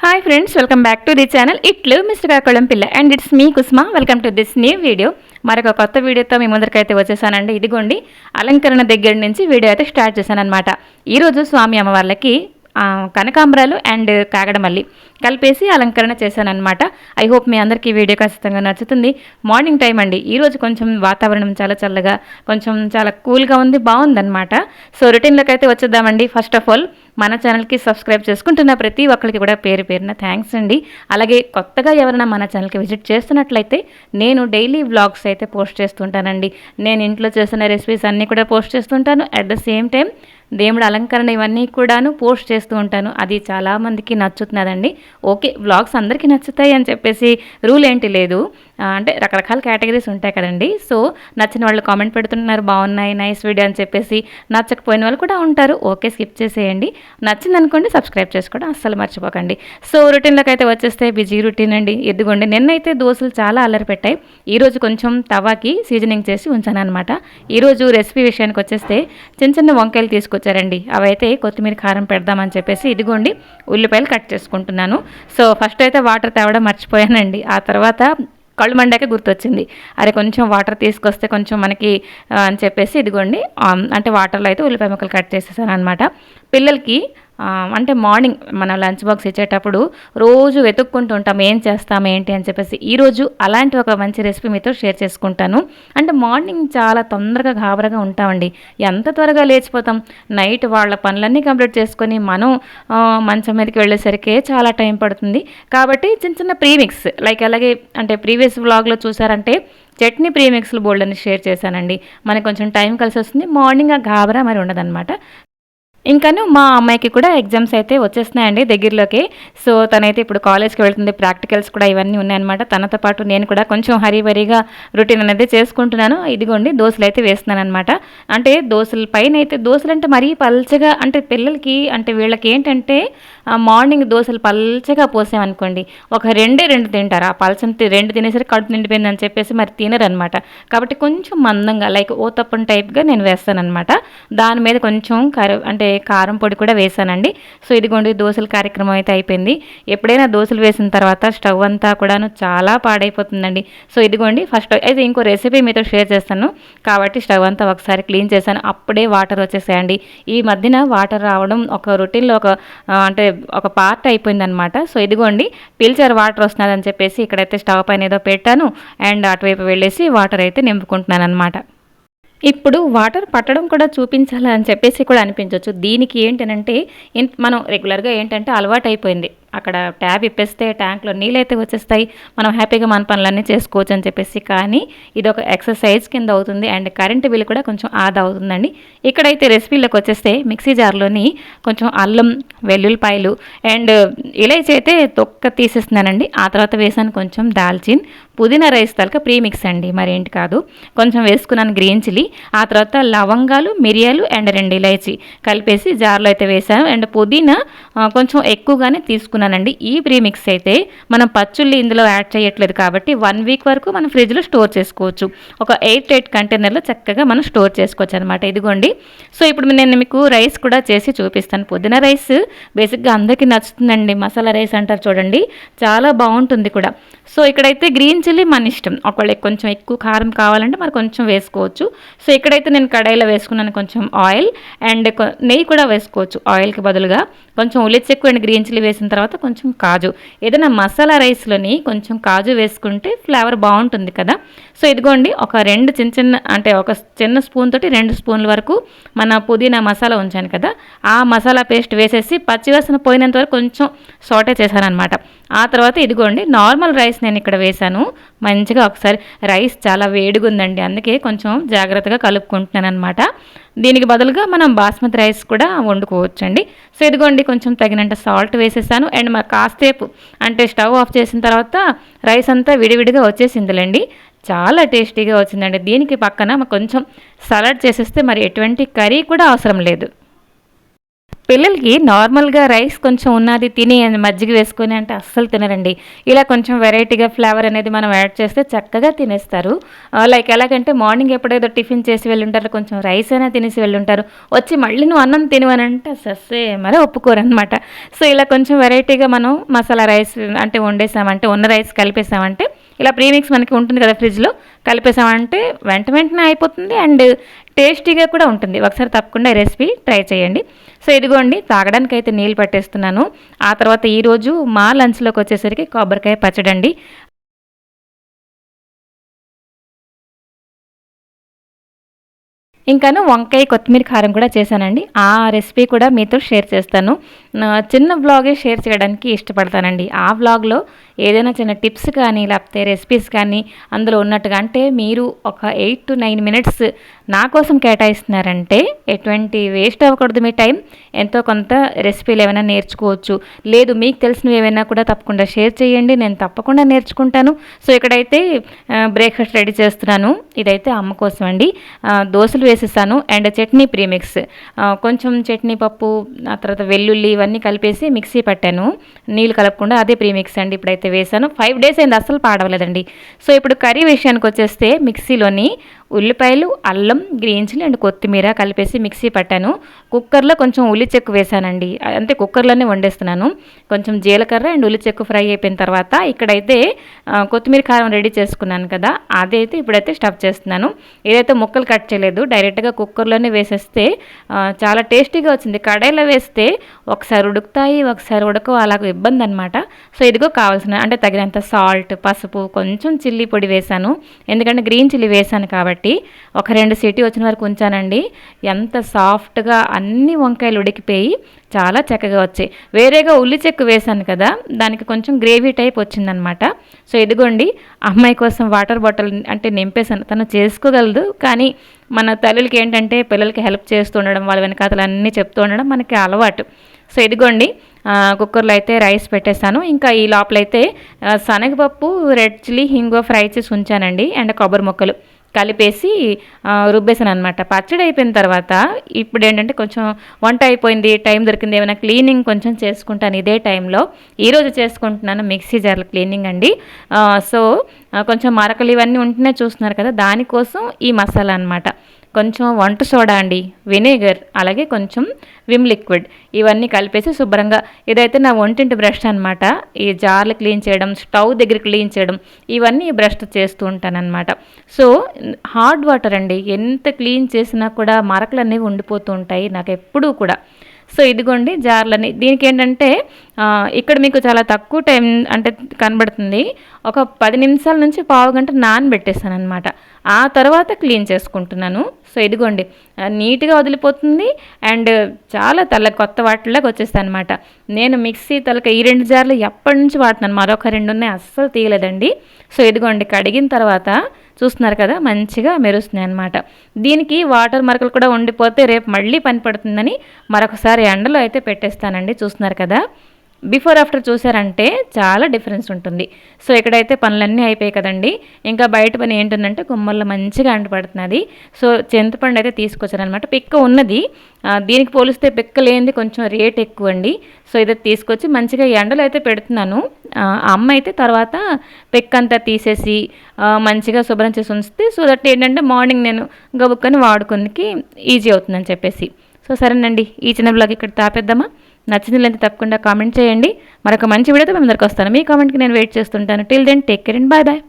Hi friends, welcome back to the channel ఇట్లు mister కాకోళం పిల్ల and it's me Kusma. Welcome to this new video. మరొక కొత్త వీడియోతో మీ ముందరికైతే వచ్చేసానండి. ఇదిగోండి, అలంకరణ దగ్గర నుంచి వీడియో అయితే స్టార్ట్ చేశానమాట. ఈరోజు స్వామి అమ్మవార్లకి కనకాంబరాలు అండ్ కాగడమల్లి కలిపేసి అలంకరణ చేశానమాట. ఐ హోప్ మీ అందరికీ వీడియో ఖచ్చితంగా నచ్చుతుంది. మార్నింగ్ టైం అండి, ఈరోజు కొంచెం వాతావరణం చాలా చల్లగా, కొంచెం చాలా కూల్గా ఉంది, బాగుందన్నమాట. సో రొటీన్లోకి అయితే వచ్చేద్దామండి. ఫస్ట్ ఆఫ్ ఆల్ మన ఛానల్కి సబ్స్క్రైబ్ చేసుకుంటున్న ప్రతి ఒక్కరికి కూడా పేరు పేరున థ్యాంక్స్ అండి. అలాగే కొత్తగా ఎవరైనా మన ఛానల్కి విజిట్ చేస్తున్నట్లయితే నేను డైలీ వ్లాగ్స్ అయితే పోస్ట్ చేస్తుంటానండి. నేను ఇంట్లో చేస్తున్న రెసిపీస్ అన్నీ కూడా పోస్ట్ చేస్తుంటాను. అట్ ద సేమ్ టైం దేవుడు అలంకరణ ఇవన్నీ కూడాను పోస్ట్ చేస్తూ ఉంటాను. అది చాలామందికి నచ్చుతున్నదండి. ఓకే, వ్లాగ్స్ అందరికీ నచ్చుతాయి అని చెప్పేసి రూల్ ఏంటి లేదు. అంటే రకరకాల కేటగిరీస్ ఉంటాయి కదండి. సో నచ్చిన వాళ్ళు కామెంట్ పెడుతున్నారు, బాగున్నాయి, నైస్ వీడియో అని చెప్పేసి. నచ్చకపోయిన వాళ్ళు కూడా ఉంటారు. ఓకే, స్కిప్ చేసేయండి. నచ్చింది అనుకోండి, సబ్స్క్రైబ్ చేసుకోవడం అస్సలు మర్చిపోకండి. సో రొటీన్లోకి అయితే వచ్చేస్తే బిజీ రొటీన్ అండి. ఎద్దుకోండి, నిన్నైతే దోశలు చాలా అల్లరి పెట్టాయి. ఈరోజు కొంచెం తవాకి సీజనింగ్ చేసి ఉంచాను అనమాట. ఈరోజు రెసిపీ విషయానికి వచ్చేస్తే చిన్న చిన్న వంకాయలు తీసుకొచ్చారండి. అవైతే కొత్తిమీర కారం పెడదామని చెప్పేసి ఇదిగోండి ఉల్లిపాయలు కట్ చేసుకుంటున్నాను. సో ఫస్ట్ అయితే వాటర్ తేవడం మర్చిపోయానండి. ఆ తర్వాత కళ్ళు మండాక గుర్తొచ్చింది, అరే కొంచెం వాటర్ తీసుకొస్తే కొంచెం మనకి అని చెప్పేసి ఇదిగోండి అంటే వాటర్లో అయితే ఉల్లిపాయ ముక్కలు కట్ చేసేసాను అనమాట. పిల్లలకి అంటే మార్నింగ్ మన లంచ్ బాక్స్ ఇచ్చేటప్పుడు రోజు వెతుక్కుంటూ ఉంటాం ఏం చేస్తాం ఏంటి అని చెప్పేసి. ఈరోజు అలాంటి ఒక మంచి రెసిపీ మీతో షేర్ చేసుకుంటాను. అంటే మార్నింగ్ చాలా తొందరగా గాబరగా ఉంటామండి. ఎంత త్వరగా లేచిపోతాం. నైట్ వాళ్ళ పనులన్నీ కంప్లీట్ చేసుకొని మనం మంచం మీదకి వెళ్ళేసరికి చాలా టైం పడుతుంది. కాబట్టి చిన్న చిన్న ప్రీమిక్స్ లైక్ అలాగే అంటే ప్రీవియస్ వ్లాగ్లో చూసారంటే చట్నీ ప్రీమిక్స్లు బోల్డ్ అని షేర్ చేశానండి. మనకు కొంచెం టైం కలిసి వస్తుంది. మార్నింగ్ ఆ గాబరా మరి ఉండదన్నమాట. ఇంకాను మా అమ్మాయికి కూడా ఎగ్జామ్స్ అయితే వచ్చేస్తున్నాయండి దగ్గరలోకి. సో తనైతే ఇప్పుడు కాలేజ్కి వెళ్తుంది. ప్రాక్టికల్స్ కూడా ఇవన్నీ ఉన్నాయన్నమాట. తనతో పాటు నేను కూడా కొంచెం హరీబరీగా రొటీన్ అనేది చేసుకుంటున్నాను. ఇదిగోండి దోశలు అయితే వేస్తున్నాను అనమాట. అంటే దోశల పైన అయితే దోశలు అంటే మరీ పల్చగా, అంటే పిల్లలకి అంటే వీళ్ళకి ఏంటంటే మార్నింగ్ దోశలు పల్చగా పోసామనుకోండి ఒక రెండు తింటారు. ఆ పల్చని రెండు తినేసరికి కడుపు నిండిపోయింది అని చెప్పేసి మరి తినరనమాట. కాబట్టి కొంచెం మందంగా లైక్ ఓతప్పం టైప్గా నేను వేస్తానమాట. దాని మీద కొంచెం అంటే కారం పొడి కూడా వేసానండి. సో ఇదిగోండి దోశల కార్యక్రమం అయితే అయిపోయింది. ఎప్పుడైనా దోశలు వేసిన తర్వాత స్టవ్ అంతా కూడాను చాలా పాడైపోతుందండి. సో ఇదిగోండి ఫస్ట్ అయితే ఇంకో రెసిపీ మీతో షేర్ చేస్తాను కాబట్టి స్టవ్ అంతా ఒకసారి క్లీన్ చేశాను. అప్పుడే వాటర్ వచ్చేసాయండి. ఈ మధ్యన వాటర్ రావడం ఒక రొటీన్లో అంటే ఒక పార్ట్ అయిపోయిందనమాట. సో ఇదిగోండి పిలిచారు వాటర్ వస్తున్నదని చెప్పేసి ఇక్కడైతే స్టవ్ పైన ఏదో పెట్టాను అండ్ అటువైపు వెళ్ళేసి వాటర్ అయితే నింపుకుంటున్నాను అనమాట. ఇప్పుడు వాటర్ పట్టడం కూడా చూపించాలి అని చెప్పేసి కూడా అనిపించవచ్చు. దీనికి ఏంటంటే మనం రెగ్యులర్గా ఏంటంటే అలవాటు అయిపోయింది. అక్కడ ట్యాబ్ ఇప్పేస్తే ట్యాంక్లో నీళ్ళు అయితే వచ్చేస్తాయి, మనం హ్యాపీగా మన పనులన్నీ చేసుకోవచ్చు అని చెప్పేసి. కానీ ఇది ఒక ఎక్సర్సైజ్ కింద అవుతుంది అండ్ కరెంటు బిల్ కూడా కొంచెం ఆదా అవుతుందండి. ఇక్కడైతే రెసిపీలోకి వచ్చేస్తే మిక్సీ జార్లోని కొంచెం అల్లం, వెల్లుల్లిపాయలు అండ్ ఇలైచి అయితే తొక్క తీసేస్తున్నానండి. ఆ తర్వాత వేసాను కొంచెం దాల్చిన్, పుదీనా రైస్ తలక ప్రీమిక్స్ అండి, మరేంటి కాదు. కొంచెం వేసుకున్నాను గ్రీన్ చిల్లీ, ఆ తర్వాత లవంగాలు, మిరియాలు అండ్ 2 ఇలైచి కలిపేసి జార్లో అయితే వేసాను. అండ్ పుదీనా కొంచెం ఎక్కువగానే తీసుకున్నానండి. ఈ ప్రీమిక్స్ అయితే మనం పచ్చుల్లి ఇందులో యాడ్ చేయట్లేదు కాబట్టి 1 వీక్ వరకు మనం ఫ్రిడ్జ్లో స్టోర్ చేసుకోవచ్చు. ఒక 8 కంటైనర్లో చక్కగా మనం స్టోర్ చేసుకోవచ్చు అనమాట. ఇదిగోండి. సో ఇప్పుడు నేను మీకు రైస్ కూడా చేసి చూపిస్తాను. పుదీనా రైస్ బేసిక్గా అందరికీ నచ్చుతుందండి. మసాలా రైస్ అంటారు చూడండి, చాలా బాగుంటుంది కూడా. సో ఇక్కడైతే గ్రీన్ చిల్లీ మన ఇష్టం, ఒకవేళ కొంచెం ఎక్కువ కారం కావాలంటే మరి కొంచెం వేసుకోవచ్చు. సో ఇక్కడైతే నేను కడాయిలో వేసుకున్నాను కొంచెం ఆయిల్ అండ్ నెయ్యి కూడా వేసుకోవచ్చు ఆయిల్కి బదులుగా. కొంచెం ఉల్లిచి ఎక్కువ అండ్ గ్రీన్ చిల్లీ వేసిన తర్వాత కొంచెం కాజు, ఏదైనా మసాలా రైస్లోని కొంచెం కాజు వేసుకుంటే ఫ్లేవర్ బాగుంటుంది కదా. సో ఇదిగోండి ఒక 2 చిన్న అంటే ఒక చిన్న స్పూన్ తోటి 2 స్పూన్ల వరకు మన పుదీనా మసాలా ఉంచాను కదా, ఆ మసాలా పేస్ట్ వేసేసి పచ్చివాసన పోయినంత వరకు కొంచెం సాటే చేశాను అనమాట. ఆ తర్వాత ఇదిగోండి నార్మల్ రైస్ నేను ఇక్కడ వేశాను. మంచిగా ఒకసారి రైస్ చాలా వేడిగా ఉందండి, అందుకే కొంచెం జాగ్రత్తగా కలుపుకుంటున్నాను అనమాట. దీనికి బదులుగా మనం బాస్మతి రైస్ కూడా వండుకోవచ్చండి. సో ఇదిగోండి కొంచెం తగినంత సాల్ట్ వేసేసాను అండ్ మరి కాసేపు అంటే స్టవ్ ఆఫ్ చేసిన తర్వాత రైస్ అంతా విడివిడిగా వచ్చేసిందిలేండి. చాలా టేస్టీగా వచ్చిందండి. దీనికి పక్కన కొంచెం సలాడ్ చేసేస్తే మరి ఎటువంటి కర్రీ కూడా అవసరం లేదు. పిల్లలకి నార్మల్గా రైస్ కొంచెం ఉన్నది తిని మజ్జిగ వేసుకొని అంటే అస్సలు తినరండి. ఇలా కొంచెం వెరైటీగా ఫ్లేవర్ అనేది మనం యాడ్ చేస్తే చక్కగా తినేస్తారు. లైక్ ఎలాగంటే మార్నింగ్ ఎప్పుడేదో టిఫిన్ చేసి వెళ్ళుంటారు, కొంచెం రైస్ అయినా తినేసి వెళ్ళుంటారు, వచ్చి మళ్ళీ నువ్వు అన్నం తినవనంటే సస్సే మరి ఒప్పుకోరనమాట. సో ఇలా కొంచెం వెరైటీగా మనం మసాలా రైస్ అంటే వండేసామంటే, ఉన్న రైస్ కలిపేసామంటే, ఇలా ప్రీమిక్స్ మనకి ఉంటుంది కదా ఫ్రిడ్జ్లో, కలిపేసామంటే వెంటనే అయిపోతుంది అండ్ టేస్టీగా కూడా ఉంటుంది. ఒకసారి తప్పకుండా ఈ రెసిపీ ట్రై చేయండి. సో ఇదిగోండి, తాగడానికి అయితే నీళ్ళు పట్టేస్తున్నాను. ఆ తర్వాత ఈరోజు మా లంచ్లోకి వచ్చేసరికి కొబ్బరికాయ పచ్చడండి. ఇంకాను వంకాయ కొత్తిమీర కారం కూడా చేశానండి. ఆ రెసిపీ కూడా మీతో షేర్ చేస్తాను. చిన్న వ్లాగే షేర్ చేయడానికి ఇష్టపడతానండి. ఆ వ్లాగ్లో ఏదైనా చిన్న టిప్స్ కానీ లేకపోతే రెసిపీస్ కానీ అందులో ఉన్నట్టుగా, అంటే మీరు ఒక 8 to 9 మినిట్స్ నా కోసం కేటాయిస్తున్నారంటే ఎటువంటి వేస్ట్ అవ్వకూడదు మీ టైం. ఎంతో కొంత రెసిపీలు ఏమైనా నేర్చుకోవచ్చు. లేదు మీకు తెలిసినవి ఏమైనా కూడా తప్పకుండా షేర్ చేయండి, నేను తప్పకుండా నేర్చుకుంటాను. సో ఇక్కడైతే బ్రేక్ఫాస్ట్ రెడీ చేస్తున్నాను. ఇదైతే అమ్మ కోసం అండి. దోశలు వేసేసాను అండ్ చట్నీ ప్రీమిక్స్, కొంచెం చట్నీ పప్పు, ఆ తర్వాత వెల్లుల్లి ఇవన్నీ కలిపేసి మిక్సీ పట్టాను, నీళ్ళు కలపకుండా. అదే ప్రీమిక్స్ అండి ఇప్పుడైతే వేసాను. 5 days అయింది, అస్సలు పాడవలేదండి. సో ఇప్పుడు కర్రీ విషయానికి వచ్చేస్తే మిక్సీలోని ఉల్లిపాయలు, అల్లం, గ్రీన్ చిల్లీ అండ్ కొత్తిమీర కలిపేసి మిక్సీ పట్టాను. కుక్కర్లో కొంచెం ఉల్లి చెక్కు వేసానండి, అంతే కుక్కర్లోనే వండేస్తున్నాను. కొంచెం జీలకర్ర అండ్ ఉల్లి చెక్కు ఫ్రై అయిపోయిన తర్వాత ఇక్కడైతే కొత్తిమీర కారం రెడీ చేసుకున్నాను కదా, అదైతే ఇప్పుడైతే స్టఫ్ చేస్తున్నాను. ఏదైతే ముక్కలు కట్ చేయలేదు, డైరెక్ట్గా కుక్కర్లోనే వేసేస్తే చాలా టేస్టీగా వచ్చింది. కడాయిలో వేస్తే ఒకసారి ఉడుకుతాయి, ఒకసారి ఉడకవు, అలాగ ఇబ్బంది అనమాట. సో ఇదిగో కావాల్సిన అంటే తగినంత సాల్ట్, పసుపు, కొంచెం చిల్లీ పొడి వేసాను, ఎందుకంటే గ్రీన్ చిల్లీ వేసాను కాబట్టి. ఒక 2 సీటీ వచ్చిన వరకు ఉంచానండి. ఎంత సాఫ్ట్గా అన్ని వంకాయలు ఉడికిపోయి చాలా చక్కగా వచ్చాయి. వేరేగా ఉల్లి చెక్కు వేసాను కదా, దానికి కొంచెం గ్రేవీ టైప్ వచ్చిందనమాట. సో ఇదిగోండి, అమ్మాయి కోసం వాటర్ బాటిల్ అంటే నింపేశాను. తను చేసుకోగలదు, కానీ మన తల్లులకి ఏంటంటే పిల్లలకి హెల్ప్ చేస్తూ ఉండడం, వాళ్ళ వెనకాతలు అన్నీ చెప్తూ ఉండడం మనకి అలవాటు. సో ఇదిగోండి, కుక్కర్లో అయితే రైస్ పెట్టేస్తాను. ఇంకా ఈ లోపలైతే శనగపప్పు, రెడ్ చిల్లీ, హింగో ఫ్రై చేసి ఉంచానండి అండ్ కొబ్బరి ముక్కలు కలిపేసి రుబ్బేసాను అనమాట. పచ్చడి అయిపోయిన తర్వాత ఇప్పుడు ఏంటంటే కొంచెం వంట అయిపోయింది, టైం దొరికింది, ఏమైనా క్లీనింగ్ కొంచెం చేసుకుంటాను ఇదే టైంలో. ఈరోజు చేసుకుంటున్నాను మిక్సీ జార్ల క్లీనింగ్ అండి. సో కొంచెం మరకలు ఇవన్నీ ఉంటేనే చూస్తున్నారు కదా, దానికోసం ఈ మసాలా అనమాట. కొంచెం వంట సోడా అండి, వెనిగర్, అలాగే కొంచెం విమ్ లిక్విడ్, ఇవన్నీ కలిపేసి శుభ్రంగా, ఇదైతే నా వంటింటి బ్రష్ అనమాట. ఈ జార్లు క్లీన్ చేయడం, స్టవ్ దగ్గర క్లీన్ చేయడం, ఇవన్నీ బ్రష్ చేస్తూ ఉంటానన్నమాట. సో హార్డ్ వాటర్ అండి, ఎంత క్లీన్ చేసినా కూడా మరకలు అనేవి ఉండిపోతూ ఉంటాయి నాకు ఎప్పుడూ కూడా. సో ఇదిగోండి జార్లని, దీనికి ఏంటంటే ఇక్కడ మీకు చాలా తక్కువ టైం అంటే కనబడుతుంది. ఒక 10 నిమిషాల నుంచి పావు గంట నానబెట్టేస్తాను అనమాట. ఆ తర్వాత క్లీన్ చేసుకుంటున్నాను. సో ఇదిగోండి, నీట్గా వదిలిపోతుంది అండ్ చాలా కొత్త వాటిలాగా వచ్చేస్తాయి అనమాట. నేను మిక్సీ ఈ 2 జార్లు ఎప్పటి నుంచి వాడుతున్నాను, మరొక 2 ఉన్నాయి, అస్సలు తీయలేదండి. సో ఇదిగోండి, కడిగిన తర్వాత చూస్తున్నారు కదా మంచిగా మెరుస్తున్నాయి అనమాట. దీనికి వాటర్ మరకలు కూడా ఉండిపోతే రేపు మళ్ళీ పని పడుతుందని మరొకసారి ఎండలో అయితే పెట్టేస్తానండి. చూస్తున్నారు కదా, బిఫోర్ ఆఫ్టర్ చూసారంటే చాలా డిఫరెన్స్ ఉంటుంది. సో ఇక్కడైతే పనులన్నీ అయిపోయాయి కదండి. ఇంకా బయట పని ఏంటంటే గుమ్మల్లో మంచిగా అంటపడుతున్నది. సో చింతపండు అయితే తీసుకొచ్చారనమాట. పిక్క ఉన్నది, దీనికి పోలిస్తే పిక్క లేనిది కొంచెం రేట్ ఎక్కువ అండి. సో ఇదైతే తీసుకొచ్చి మంచిగా ఎండలో అయితే పెడుతున్నాను. అమ్మ అయితే తర్వాత పిక్క అంతా తీసేసి మంచిగా శుభ్రం చేసి ఉంచితే, సో దట్ ఏంటంటే మార్నింగ్ నేను గబుక్కని వాడుకుందికి ఈజీ అవుతుందని చెప్పేసి. సో సరేనండి, ఈ చిన్న బ్లాగ్ ఇక్కడ తాపేద్దామా? నచ్చింది తప్పకుండా కామెంట్ చేయండి. మరొక మంచి వీడియోతో మేము అందరికి వస్తాను. మీ కామెంట్కి నేను వెయిట్ చేస్తుంటాను. Till then take care and bye bye.